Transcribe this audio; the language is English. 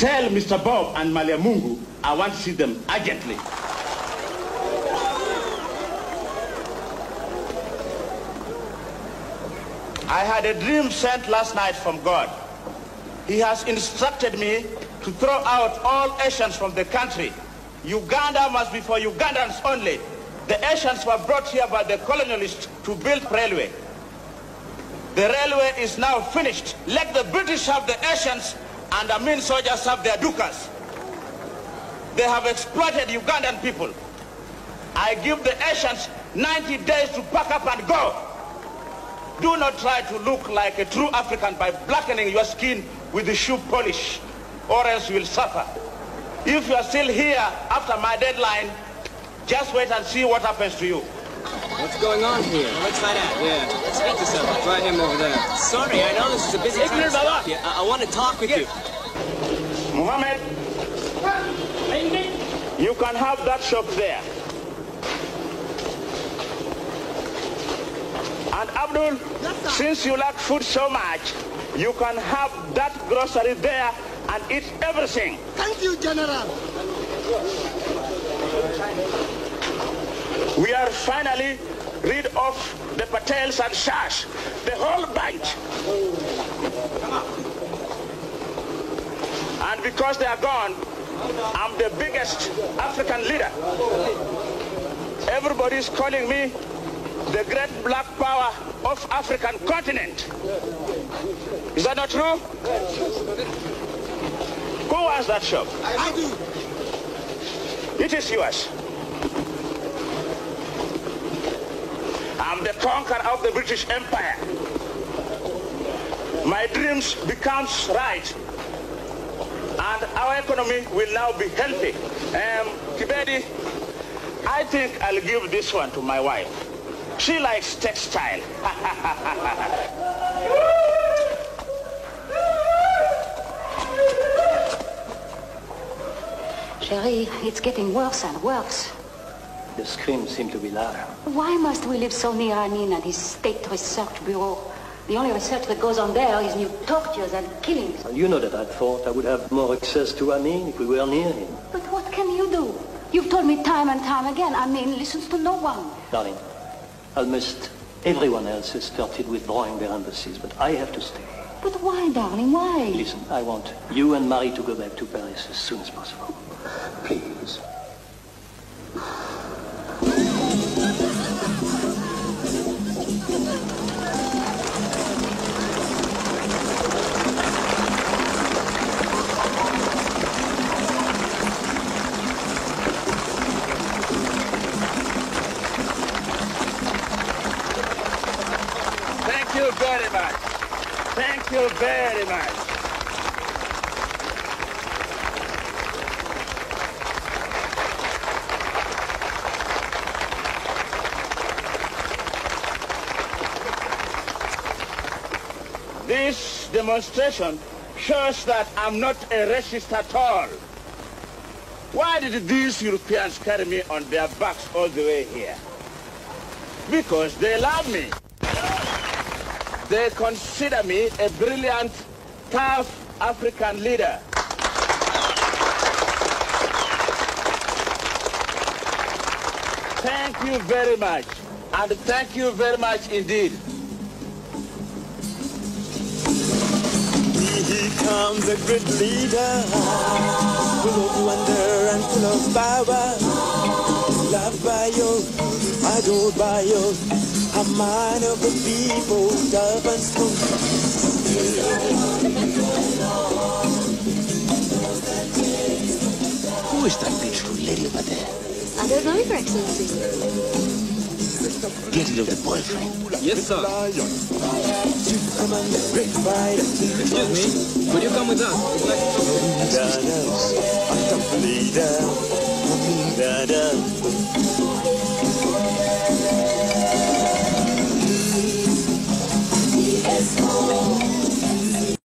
Tell Mr. Bob and Malia Mungu I want to see them urgently. I had a dream sent last night from God. He has instructed me to throw out all Asians from the country. Uganda must be for Ugandans only. The Asians were brought here by the colonialists to build railway. The railway is now finished. Let the British have the Asians and the Amin soldiers have their dukas. They have exploited Ugandan people. I give the Asians 90 days to pack up and go. Do not try to look like a true African by blackening your skin with the shoe polish, or else you will suffer. If you are still here after my deadline, just wait and see what happens to you. What's going on here? Well, let's find out. Yeah, speak to someone. Try him over there. Sorry, I know this is a busy time to stop you. I want to talk with you. Muhammad, you can have that shop there. And Abdul, yes, since you like food so much, you can have that grocery there and eat everything. Thank you, General. We are finally rid of the Patels and Shahs, the whole bunch. And because they are gone, I'm the biggest African leader. Everybody is calling me the great black power of African continent. Is that not true? Who wants that shop? I do. It is yours. I'm the conqueror of the British Empire. My dreams becomes right. And our economy will now be healthy. Kibedi, I think I'll give this one to my wife. She likes textile. Sherry, it's getting worse and worse. The screams seem to be louder. Why must we live so near Amin and his State Research Bureau? The only research that goes on there is new tortures and killings. Well, you know that I thought I would have more access to Amin if we were near him. But what can you do? You've told me time and time again, Amin listens to no one. Darling, almost everyone else has started withdrawing their embassies, but I have to stay. But why, darling, why? Listen, I want you and Marie to go back to Paris as soon as possible. Please. Thank you very much. Thank you very much. This demonstration shows that I'm not a racist at all. Why did these Europeans carry me on their backs all the way here? Because they love me. They consider me a brilliant, tough African leader. Thank you very much. And thank you very much indeed. Here comes a great leader, full of wonder and full of power. Loved by you, adored by you, a man of the people, tough and strong. Who is that beautiful lady over there? I don't know, Your Excellency. Get rid of the boyfriend. Yes, sir. Excuse me, could you come with us? Dada, a tough leader, Dada.